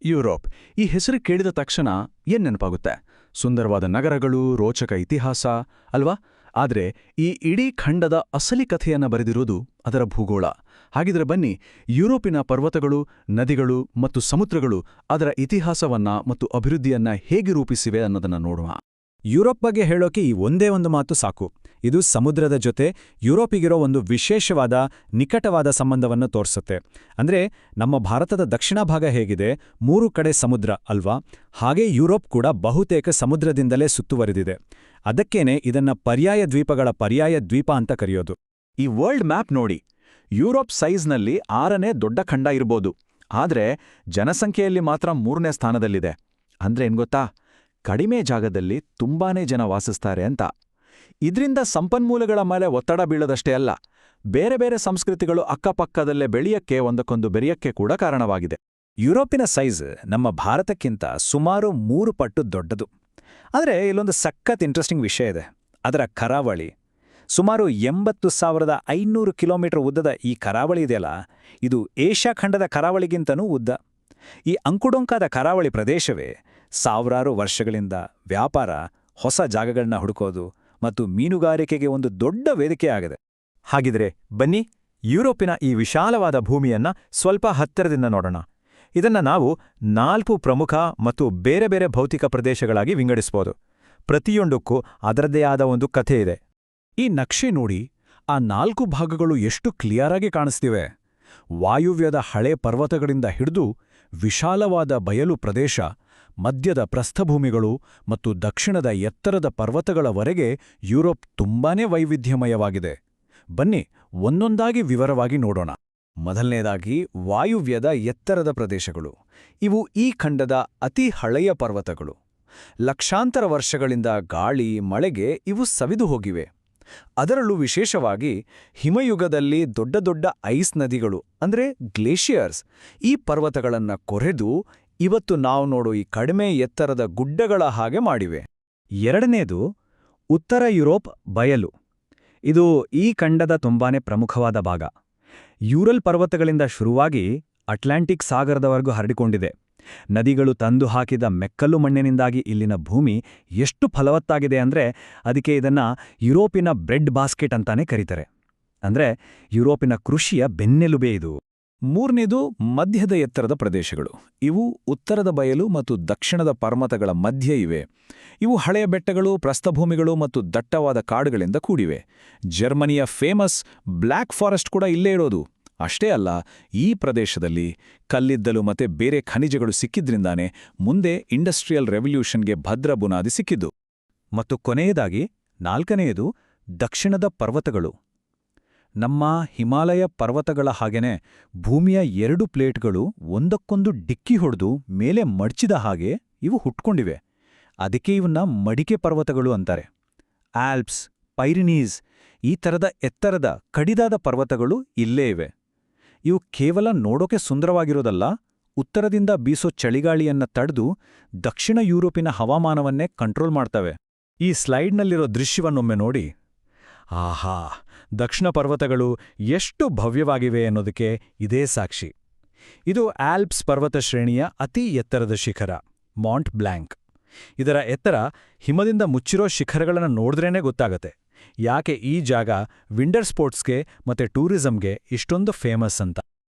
Europe ಈ ಹೆಸರು ಕೇಳಿದ ತಕ್ಷಣ ಏನ್ ನೆನಪಾಗುತ್ತೆ? ಸುಂದರವಾದ ನಗರಗಳು, ರೋಚಕ ಇತಿಹಾಸ ಅಲ್ವಾ? ಆದ್ರೆ ಈ ಇಡೀ ಖಂಡದ ಅಸಲಿ ಕಥೆಯನ್ನ ಬರೆದಿರೋದು ಅದರ ಭೂಗೋಳ. ಹಾಗಿದ್ರೆ ಬನ್ನಿ, ಯುರೋಪಿನ ಪರ್ವತಗಳು, ನದಿಗಳು ಮತ್ತು ಸಮುದ್ರಗಳು ಅದರ ಇತಿಹಾಸವನ್ನ ಮತ್ತು ಅಭಿವೃದ್ಧಿಯನ್ನ ಹೇಗೆ ರೂಪಿಸಿವೆ ಅನ್ನೋದನ್ನ ನೋಡುವ. ಯುರೋಪ್ ಬಗ್ಗೆ ಹೇಳೋಕೆ ಈ ಒಂದೇ ಒಂದು ಮಾತು ಸಾಕು. ಇದು ಸಮುದ್ರದ ಜೊತೆ ಯುರೋಪಿಗಿರೋ ಒಂದು ವಿಶೇಷವಾದ, ನಿಕಟವಾದ ಸಂಬಂಧವನ್ನು ತೋರಿಸುತ್ತೆ. ಅಂದ್ರೆ ನಮ್ಮ ಭಾರತದ ದಕ್ಷಿಣ ಭಾಗ ಹೇಗಿದೆ, 3 ಕಡೆ ಸಮುದ್ರ ಅಲ್ವಾ? ಹಾಗೆ ಯುರೋಪ್ ಕೂಡ ಬಹುತೇಕ ಸಮುದ್ರದಿಂದಲೇ ಸುತ್ತುವರಿದಿದೆ. ಅದಕ್ಕೇನೆ ಇದನ್ನ ಪರ್ಯಾಯ ದ್ವೀಪಗಳ ಪರ್ಯಾಯ ದ್ವೀಪ ಅಂತ ಕರೆಯೋದು. ಈ ವರ್ಲ್ಡ್ ಮ್ಯಾಪ್ ನೋಡಿ, ಯುರೋಪ್ ಸೈಜ್ನಲ್ಲಿ 6ನೇ ದೊಡ್ಡ ಖಂಡ ಇರ್ಬೋದು, ಆದ್ರೆ ಜನಸಂಖ್ಯೆಯಲ್ಲಿ ಮಾತ್ರ 3ನೇ ಸ್ಥಾನದಲ್ಲಿದೆ. ಅಂದ್ರೆ ಏನ್ಗೊತ್ತಾ? ಕಡಿಮೆ ಜಾಗದಲ್ಲಿ ತುಂಬಾನೇ ಜನ ವಾಸಿಸ್ತಾರೆ ಅಂತ. ಇದ್ರಿಂದ ಸಂಪನ್ಮೂಲಗಳ ಮೇಲೆ ಒತ್ತಡ ಬೀಳದಷ್ಟೇ ಅಲ್ಲ, ಬೇರೆ ಬೇರೆ ಸಂಸ್ಕೃತಿಗಳು ಅಕ್ಕಪಕ್ಕದಲ್ಲೇ ಬೆಳೆಯಕ್ಕೆ ಒಂದಕ್ಕೊಂದು ಬೆರೆಯಕ್ಕೆ ಕೂಡ ಕಾರಣವಾಗಿದೆ. ಯುರೋಪಿನ ಸೈಜ್ ನಮ್ಮ ಭಾರತಕ್ಕಿಂತ ಸುಮಾರು 3 ಪಟ್ಟು ದೊಡ್ಡದು. ಆದರೆ ಇಲ್ಲೊಂದು ಸಖತ್ ಇಂಟ್ರೆಸ್ಟಿಂಗ್ ವಿಷಯ ಇದೆ. ಅದರ ಕರಾವಳಿ ಸುಮಾರು 80,500 ಕಿಲೋಮೀಟರ್ ಉದ್ದದ ಈ ಕರಾವಳಿ ಇದೆಯಲ್ಲ, ಇದು ಏಷ್ಯಾ ಖಂಡದ ಕರಾವಳಿಗಿಂತನೂ ಉದ್ದ. ಈ ಅಂಕುಡೊಂಕಾದ ಕರಾವಳಿ ಪ್ರದೇಶವೇ ಸಾವಿರಾರು ವರ್ಷಗಳಿಂದ ವ್ಯಾಪಾರ, ಹೊಸ ಜಾಗಗಳನ್ನ ಹುಡುಕೋದು ಮತ್ತು ಮೀನುಗಾರಿಕೆಗೆ ಒಂದು ದೊಡ್ಡ ವೇದಿಕೆಯಾಗಿದೆ. ಹಾಗಿದ್ರೆ ಬನ್ನಿ, ಯುರೋಪಿನ ಈ ವಿಶಾಲವಾದ ಭೂಮಿಯನ್ನ ಸ್ವಲ್ಪ ಹತ್ತಿರದಿಂದ ನೋಡೋಣ. ಇದನ್ನ ನಾವು 4 ಪ್ರಮುಖ ಮತ್ತು ಬೇರೆ ಬೇರೆ ಭೌತಿಕ ಪ್ರದೇಶಗಳಾಗಿ ವಿಂಗಡಿಸಬಹುದು. ಪ್ರತಿಯೊಂದಕ್ಕೂ ಅದರದ್ದೇ ಆದ ಒಂದು ಕಥೆ ಇದೆ. ಈ ನಕ್ಷೆ ನೋಡಿ, ಆ 4 ಭಾಗಗಳು ಎಷ್ಟು ಕ್ಲಿಯರಾಗಿ ಕಾಣಿಸ್ತಿವೆ. ವಾಯುವ್ಯದ ಹಳೆ ಪರ್ವತಗಳಿಂದ ಹಿಡಿದು ವಿಶಾಲವಾದ ಬಯಲು ಪ್ರದೇಶ, ಮಧ್ಯದ ಪ್ರಸ್ಥಭೂಮಿಗಳು ಮತ್ತು ದಕ್ಷಿಣದ ಎತ್ತರದ ಪರ್ವತಗಳವರೆಗೆ ಯುರೋಪ್ ತುಂಬಾನೇ ವೈವಿಧ್ಯಮಯವಾಗಿದೆ. ಬನ್ನಿ, ಒಂದೊಂದಾಗಿ ವಿವರವಾಗಿ ನೋಡೋಣ. ಮೊದಲನೇದಾಗಿ ವಾಯುವ್ಯದ ಎತ್ತರದ ಪ್ರದೇಶಗಳು. ಇವು ಈ ಖಂಡದ ಅತಿ ಹಳೆಯ ಪರ್ವತಗಳು. ಲಕ್ಷಾಂತರ ವರ್ಷಗಳಿಂದ ಗಾಳಿ, ಮಳೆಗೆ ಇವು ಸವಿದು ಹೋಗಿವೆ. ಅದರಲ್ಲೂ ವಿಶೇಷವಾಗಿ ಹಿಮಯುಗದಲ್ಲಿ ದೊಡ್ಡ ದೊಡ್ಡ ಐಸ್ ನದಿಗಳು ಅಂದ್ರೆ ಗ್ಲೇಷಿಯರ್ಸ್ ಈ ಪರ್ವತಗಳನ್ನ ಕೊರೆದು ಇವತ್ತು ನಾವು ನೋಡೋ ಈ ಕಡಿಮೆ ಎತ್ತರದ ಗುಡ್ಡಗಳ ಹಾಗೆ ಮಾಡಿವೆ. ಎರಡನೇದು ಉತ್ತರ ಯುರೋಪ್ ಬಯಲು. ಇದು ಈ ಖಂಡದ ತುಂಬಾನೇ ಪ್ರಮುಖವಾದ ಭಾಗ. ಯೂರಲ್ ಪರ್ವತಗಳಿಂದ ಶುರುವಾಗಿ ಅಟ್ಲಾಂಟಿಕ್ ಸಾಗರದವರೆಗೂ ಹರಡಿಕೊಂಡಿದೆ. ನದಿಗಳು ತಂದು ಹಾಕಿದ ಮೆಕ್ಕಲು ಮಣ್ಣಿನಿಂದಾಗಿ ಇಲ್ಲಿನ ಭೂಮಿ ಎಷ್ಟು ಫಲವತ್ತಾಗಿದೆ ಅಂದ್ರೆ ಅದಕ್ಕೆ ಇದನ್ನ ಯುರೋಪಿನ ಬ್ರೆಡ್ ಬಾಸ್ಕೆಟ್ ಅಂತಾನೆ ಕರೀತಾರೆ. ಅಂದ್ರೆ ಯುರೋಪಿನ ಕೃಷಿಯ ಬೆನ್ನೆಲುಬೆ ಇದು. ಮೂರನೇದು ಮಧ್ಯದ ಎತ್ತರದ ಪ್ರದೇಶಗಳು. ಇವು ಉತ್ತರದ ಬಯಲು ಮತ್ತು ದಕ್ಷಿಣದ ಪರ್ವತಗಳ ಮಧ್ಯೆ ಇವೆ. ಇವು ಹಳೆಯ ಬೆಟ್ಟಗಳು, ಪ್ರಸ್ಥಭೂಮಿಗಳು ಮತ್ತು ದಟ್ಟವಾದ ಕಾಡುಗಳಿಂದ ಕೂಡಿವೆ. ಜರ್ಮನಿಯ ಫೇಮಸ್ ಬ್ಲ್ಯಾಕ್ ಫಾರೆಸ್ಟ್ ಕೂಡ ಇಲ್ಲೇ ಇರೋದು. ಅಷ್ಟೇ ಅಲ್ಲ, ಈ ಪ್ರದೇಶದಲ್ಲಿ ಕಲ್ಲಿದ್ದಲು ಮತ್ತೆ ಬೇರೆ ಖನಿಜಗಳು ಸಿಕ್ಕಿದ್ರಿಂದಾನೇ ಮುಂದೆ ಇಂಡಸ್ಟ್ರಿಯಲ್ ರೆವಲ್ಯೂಷನ್ಗೆ ಭದ್ರ ಬುನಾದಿ ಸಿಕ್ಕಿದ್ದು. ಮತ್ತು ಕೊನೆಯದಾಗಿ 4ನೇದು ದಕ್ಷಿಣದ ಪರ್ವತಗಳು. ನಮ್ಮ ಹಿಮಾಲಯ ಪರ್ವತಗಳ ಹಾಗೇನೆ ಭೂಮಿಯ 2 ಪ್ಲೇಟ್ಗಳು ಒಂದಕ್ಕೊಂದು ಡಿಕ್ಕಿ ಹೊಡೆದು ಮೇಲೆ ಮಡ್ಚಿದ ಹಾಗೆ ಇವು ಹುಟ್ಕೊಂಡಿವೆ. ಅದಕ್ಕೆ ಇವನ್ನ ಮಡಿಕೆ ಪರ್ವತಗಳು ಅಂತಾರೆ. ಆಲ್ಪ್ಸ್, ಪೈರಿನೀಸ್ ಈ ಥರದ ಎತ್ತರದ ಕಡಿದಾದ ಪರ್ವತಗಳು ಇಲ್ಲೇ ಇವೆ. ಇವು ಕೇವಲ ನೋಡೋಕೆ ಸುಂದರವಾಗಿರೋದಲ್ಲ, ಉತ್ತರದಿಂದ ಬೀಸೋ ಚಳಿಗಾಳಿಯನ್ನ ತಡೆದು ದಕ್ಷಿಣ ಯುರೋಪಿನ ಹವಾಮಾನವನ್ನೇ ಕಂಟ್ರೋಲ್ ಮಾಡ್ತವೆ. ಈ ಸ್ಲೈಡ್ನಲ್ಲಿರೋ ದೃಶ್ಯವನ್ನೊಮ್ಮೆ ನೋಡಿ. ಆಹಾ, ದಕ್ಷಿಣ ಪರ್ವತಗಳು ಎಷ್ಟು ಭವ್ಯವಾಗಿವೆ ಅನ್ನೋದಕ್ಕೆ ಇದೇ ಸಾಕ್ಷಿ. ಇದು ಆಲ್ಪ್ಸ್ ಪರ್ವತ ಶ್ರೇಣಿಯ ಅತಿ ಎತ್ತರದ ಶಿಖರ, ಮಾಂಟ್ ಬ್ಲ್ಯಾಂಕ್. ಇದರ ಎತ್ತರ ಹಿಮದಿಂದ ಮುಚ್ಚಿರೋ ಶಿಖರಗಳನ್ನು ನೋಡಿದ್ರೇನೆ ಗೊತ್ತಾಗತ್ತೆ ಯಾಕೆ ಈ ಜಾಗ ವಿಂಟರ್ ಸ್ಪೋರ್ಟ್ಸ್ಗೆ ಮತ್ತೆ ಟೂರಿಸಂಗೆ ಇಷ್ಟೊಂದು ಫೇಮಸ್ ಅಂತ.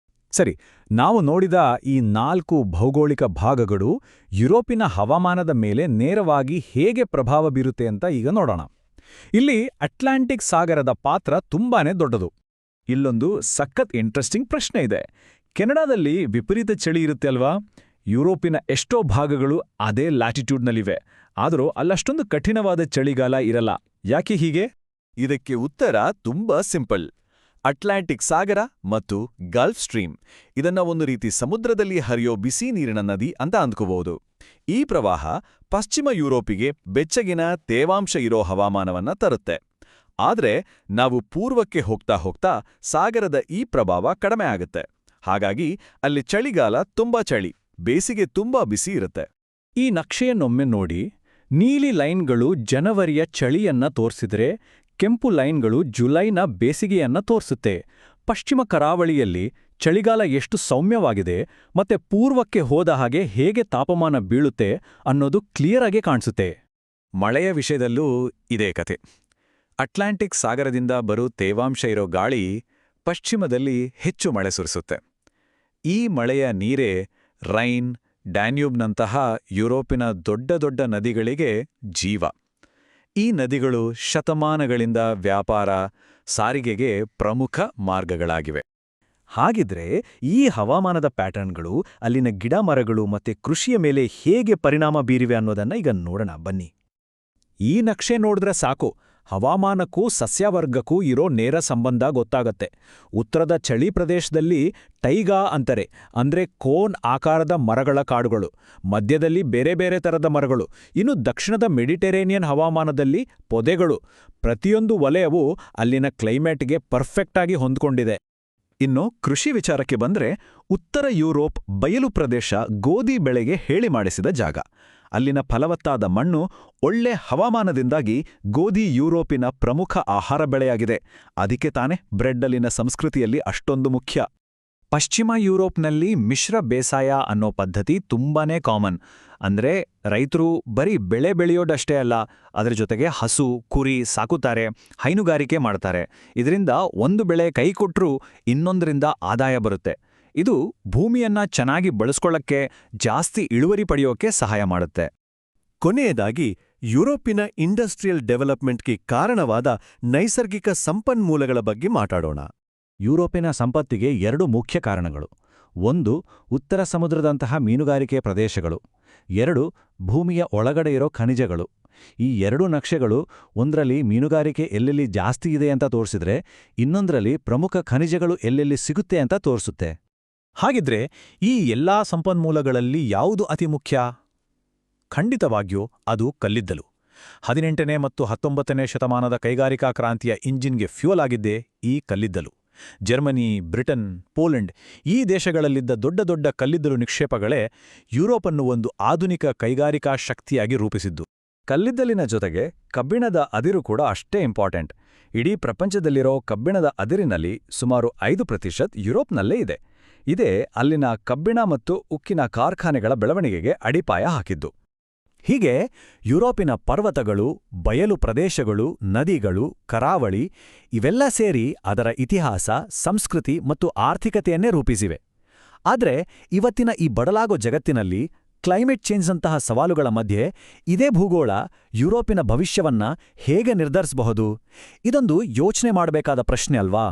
ಸರಿ, ನಾವು ನೋಡಿದ ಈ 4 ಭೌಗೋಳಿಕ ಭಾಗಗಳು ಯುರೋಪಿನ ಹವಾಮಾನದ ಮೇಲೆ ನೇರವಾಗಿ ಹೇಗೆ ಪ್ರಭಾವ ಬೀರುತ್ತೆ ಅಂತ ಈಗ ನೋಡೋಣ. ಇಲ್ಲಿ ಅಟ್ಲಾಂಟಿಕ್ ಸಾಗರದ ಪಾತ್ರ ತುಂಬಾನೇ ದೊಡ್ಡದು. ಇಲ್ಲೊಂದು ಸಖತ್ ಇಂಟ್ರೆಸ್ಟಿಂಗ್ ಪ್ರಶ್ನೆ ಇದೆ. ಕೆನಡಾದಲ್ಲಿ ವಿಪರೀತ ಚಳಿ ಇರುತ್ತೆ ಅಲ್ವಾ? ಯುರೋಪಿನ ಎಷ್ಟೋ ಭಾಗಗಳು ಅದೇ ಲ್ಯಾಟಿಟ್ಯೂಡ್ನಲ್ಲಿವೆ, ಆದರೂ ಅಲ್ಲಷ್ಟೊಂದು ಕಠಿಣವಾದ ಚಳಿಗಾಲ ಇರಲ್ಲ. ಯಾಕೆ ಹೀಗೆ? ಇದಕ್ಕೆ ಉತ್ತರ ತುಂಬಾ ಸಿಂಪಲ್. ಅಟ್ಲಾಂಟಿಕ್ ಸಾಗರ ಮತ್ತು ಗಲ್ಫ್ ಸ್ಟ್ರೀಮ್ ಇದನ್ನ ಒಂದು ರೀತಿ ಸಮುದ್ರದಲ್ಲಿ ಹರಿಯೋ ಬಿಸಿ ನೀರಿನ ನದಿ ಅಂತ ಅಂದ್ಕೋಬಹುದು. ಈ ಪ್ರವಾಹ ಪಶ್ಚಿಮ ಯುರೋಪಿಗೆ ಬೆಚ್ಚಗಿನ ತೇವಾಂಶ ಇರೋ ಹವಾಮಾನವನ್ನ ತರುತ್ತೆ. ಆದ್ರೆ ನಾವು ಪೂರ್ವಕ್ಕೆ ಹೋಗ್ತಾ ಹೋಗ್ತಾ ಸಾಗರದ ಈ ಪ್ರಭಾವ ಕಡಿಮೆ ಆಗುತ್ತೆ. ಹಾಗಾಗಿ ಅಲ್ಲಿ ಚಳಿಗಾಲ ತುಂಬಾ ಚಳಿ, ಬೇಸಿಗೆ ತುಂಬಾ ಬಿಸಿ ಇರುತ್ತೆ. ಈ ನಕ್ಷೆಯನ್ನೊಮ್ಮೆ ನೋಡಿ. ನೀಲಿ ಲೈನ್ಗಳು ಜನವರಿಯ ಚಳಿಯನ್ನ ತೋರಿಸಿದ್ರೆ, ಕೆಂಪು ಲೈನ್ಗಳು ಜುಲೈನ ಬೇಸಿಗೆಯನ್ನ ತೋರಿಸುತ್ತೆ. ಪಶ್ಚಿಮ ಕರಾವಳಿಯಲ್ಲಿ ಚಳಿಗಾಲ ಎಷ್ಟು ಸೌಮ್ಯವಾಗಿದೆ ಮತ್ತೆ ಪೂರ್ವಕ್ಕೆ ಹೋದ ಹಾಗೆ ಹೇಗೆ ತಾಪಮಾನ ಬೀಳುತ್ತೆ ಅನ್ನೋದು ಕ್ಲಿಯರ್ ಆಗಿ ಕಾಣಿಸುತ್ತೆ. ಮಳೆಯ ವಿಷಯದಲ್ಲೂ ಇದೇ ಕತೆ. ಅಟ್ಲಾಂಟಿಕ್ ಸಾಗರದಿಂದ ಬರೋ ತೇವಾಂಶ ಇರೋ ಗಾಳಿ ಪಶ್ಚಿಮದಲ್ಲಿ ಹೆಚ್ಚು ಮಳೆ ಸುರಿಸುತ್ತೆ. ಈ ಮಳೆಯ ನೀರೇ ರೈನ್, ಡ್ಯಾನ್ಯೂಬ್ನಂತಹ ಯುರೋಪಿನ ದೊಡ್ಡ ದೊಡ್ಡ ನದಿಗಳಿಗೆ ಜೀವ. ಈ ನದಿಗಳು ಶತಮಾನಗಳಿಂದ ವ್ಯಾಪಾರ, ಸಾರಿಗೆಗೆ ಪ್ರಮುಖ ಮಾರ್ಗಗಳಾಗಿವೆ. ಹಾಗಿದ್ರೆ ಈ ಹವಾಮಾನದ ಪ್ಯಾಟರ್ನ್ಗಳು ಅಲ್ಲಿನ ಗಿಡ ಮರಗಳು ಮತ್ತೆ ಕೃಷಿಯ ಮೇಲೆ ಹೇಗೆ ಪರಿಣಾಮ ಬೀರಿವೆ ಅನ್ನೋದನ್ನ ಈಗ ನೋಡೋಣ ಬನ್ನಿ. ಈ ನಕ್ಷೆ ನೋಡಿದ್ರೆ ಸಾಕು, ಹವಾಮಾನಕ್ಕೂ ಸಸ್ಯವರ್ಗಕ್ಕೂ ಇರೋ ನೇರ ಸಂಬಂಧ ಗೊತ್ತಾಗತ್ತೆ. ಉತ್ತರದ ಚಳಿ ಪ್ರದೇಶದಲ್ಲಿ ಟೈಗಾ ಅಂತಾರೆ, ಅಂದ್ರೆ ಕೋನ್ ಆಕಾರದ ಮರಗಳ ಕಾಡುಗಳು. ಮಧ್ಯದಲ್ಲಿ ಬೇರೆ ಬೇರೆ ಥರದ ಮರಗಳು. ಇನ್ನು ದಕ್ಷಿಣದ ಮೆಡಿಟರೇನಿಯನ್ ಹವಾಮಾನದಲ್ಲಿ ಪೊದೆಗಳು. ಪ್ರತಿಯೊಂದು ವಲಯವೂ ಅಲ್ಲಿನ ಕ್ಲೈಮೇಟ್ಗೆ ಪರ್ಫೆಕ್ಟಾಗಿ ಹೊಂದ್ಕೊಂಡಿದೆ. ಇನ್ನು ಕೃಷಿ ವಿಚಾರಕ್ಕೆ ಬಂದ್ರೆ, ಉತ್ತರ ಯುರೋಪ್ ಬಯಲು ಪ್ರದೇಶ ಗೋಧಿ ಬೆಳೆಗೆ ಹೇಳಿ ಮಾಡಿಸಿದ ಜಾಗ. ಅಲ್ಲಿನ ಫಲವತ್ತಾದ ಮಣ್ಣು, ಒಳ್ಳೆ ಹವಾಮಾನದಿಂದಾಗಿ ಗೋಧಿ ಯುರೋಪಿನ ಪ್ರಮುಖ ಆಹಾರ ಬೆಳೆಯಾಗಿದೆ. ಅದಕ್ಕೆ ತಾನೇ ಬ್ರೆಡ್ಡಲ್ಲಿನ ಸಂಸ್ಕೃತಿಯಲ್ಲಿ ಅಷ್ಟೊಂದು ಮುಖ್ಯ. ಪಶ್ಚಿಮ ಯುರೋಪ್ನಲ್ಲಿ ಮಿಶ್ರ ಬೇಸಾಯ ಅನ್ನೋ ಪದ್ಧತಿ ತುಂಬಾನೇ ಕಾಮನ್. ಅಂದ್ರೆ ರೈತರು ಬರೀ ಬೆಳೆ ಬೆಳೆಯೋದಷ್ಟೇ ಅಲ್ಲ, ಅದರ ಜೊತೆಗೆ ಹಸು, ಕುರಿ ಸಾಕುತ್ತಾರೆ, ಹೈನುಗಾರಿಕೆ ಮಾಡ್ತಾರೆ. ಇದರಿಂದ ಒಂದು ಬೆಳೆ ಕೈ ಕೊಟ್ರೂ ಇನ್ನೊಂದರಿಂದ ಆದಾಯ ಬರುತ್ತೆ. ಇದು ಭೂಮಿಯನ್ನ ಚೆನ್ನಾಗಿ ಬಳಸ್ಕೊಳ್ಳಕ್ಕೆ, ಜಾಸ್ತಿ ಇಳುವರಿ ಪಡೆಯೋಕೆ ಸಹಾಯ ಮಾಡುತ್ತೆ. ಕೊನೆಯದಾಗಿ ಯುರೋಪಿನ ಇಂಡಸ್ಟ್ರಿಯಲ್ ಡೆವಲಪ್ಮೆಂಟ್ಗೆ ಕಾರಣವಾದ ನೈಸರ್ಗಿಕ ಸಂಪನ್ಮೂಲಗಳ ಬಗ್ಗೆ ಮಾತಾಡೋಣ. ಯುರೋಪಿನ ಸಂಪತ್ತಿಗೆ 2 ಮುಖ್ಯ ಕಾರಣಗಳು. 1 ಉತ್ತರ ಸಮುದ್ರದಂತಹ ಮೀನುಗಾರಿಕೆ ಪ್ರದೇಶಗಳು. 2 ಭೂಮಿಯ ಒಳಗಡೆ ಇರೋ ಖನಿಜಗಳು. ಈ 2 ನಕ್ಷೆಗಳು ಒಂದರಲ್ಲಿ ಮೀನುಗಾರಿಕೆ ಎಲ್ಲೆಲ್ಲಿ ಜಾಸ್ತಿ ಇದೆ ಅಂತ ತೋರಿಸಿದ್ರೆ, ಇನ್ನೊಂದರಲ್ಲಿ ಪ್ರಮುಖ ಖನಿಜಗಳು ಎಲ್ಲೆಲ್ಲಿ ಸಿಗುತ್ತೆ ಅಂತ ತೋರಿಸುತ್ತೆ. ಹಾಗಿದ್ರೆ ಈ ಎಲ್ಲಾ ಸಂಪನ್ಮೂಲಗಳಲ್ಲಿ ಯಾವುದು ಅತಿ ಮುಖ್ಯ? ಖಂಡಿತವಾಗಿಯೂ ಅದು ಕಲ್ಲಿದ್ದಲು. 18ನೇ ಮತ್ತು 19ನೇ ಶತಮಾನದ ಕೈಗಾರಿಕಾ ಕ್ರಾಂತಿಯ ಇಂಜಿನ್ಗೆ ಫ್ಯೂಯಲ್ ಆಗಿದ್ದೇ ಈ ಕಲ್ಲಿದ್ದಲು. ಜರ್ಮನಿ, ಬ್ರಿಟನ್, ಪೋಲೆಂಡ್ ಈ ದೇಶಗಳಲ್ಲಿದ್ದ ದೊಡ್ಡ ದೊಡ್ಡ ಕಲ್ಲಿದ್ದಲು ನಿಕ್ಷೇಪಗಳೇ ಯುರೋಪನ್ನು ಒಂದು ಆಧುನಿಕ ಕೈಗಾರಿಕಾ ಶಕ್ತಿಯಾಗಿ ರೂಪಿಸಿದ್ದು. ಕಲ್ಲಿದ್ದಲಿನ ಜೊತೆಗೆ ಕಬ್ಬಿಣದ ಅದಿರು ಕೂಡ ಅಷ್ಟೇ ಇಂಪಾರ್ಟೆಂಟ್. ಇಡೀ ಪ್ರಪಂಚದಲ್ಲಿರೋ ಕಬ್ಬಿಣದ ಅದಿರಿನಲ್ಲಿ ಸುಮಾರು 5% ಯುರೋಪ್ನಲ್ಲೇ ಇದೆ. ಇದೇ ಅಲ್ಲಿನ ಕಬ್ಬಿಣ ಮತ್ತು ಉಕ್ಕಿನ ಕಾರ್ಖಾನೆಗಳ ಬೆಳವಣಿಗೆಗೆ ಅಡಿಪಾಯ ಹಾಕಿದ್ದು. ಹೀಗೆ ಯುರೋಪಿನ ಪರ್ವತಗಳು, ಬಯಲು ಪ್ರದೇಶಗಳು, ನದಿಗಳು, ಕರಾವಳಿ ಇವೆಲ್ಲ ಸೇರಿ ಅದರ ಇತಿಹಾಸ, ಸಂಸ್ಕೃತಿ ಮತ್ತು ಆರ್ಥಿಕತೆಯನ್ನೇ ರೂಪಿಸಿವೆ. ಆದ್ರೆ ಇವತ್ತಿನ ಈ ಬದಲಾಗೋ ಜಗತ್ತಿನಲ್ಲಿ ಕ್ಲೈಮೇಟ್ ಚೇಂಜ್ನಂತಹ ಸವಾಲುಗಳ ಮಧ್ಯೆ ಇದೇ ಭೂಗೋಳ ಯುರೋಪಿನ ಭವಿಷ್ಯವನ್ನ ಹೇಗೆ ನಿರ್ಧರಿಸಬಹುದು? ಇದೊಂದು ಯೋಚನೆ ಮಾಡಬೇಕಾದ ಪ್ರಶ್ನೆ ಅಲ್ವಾ?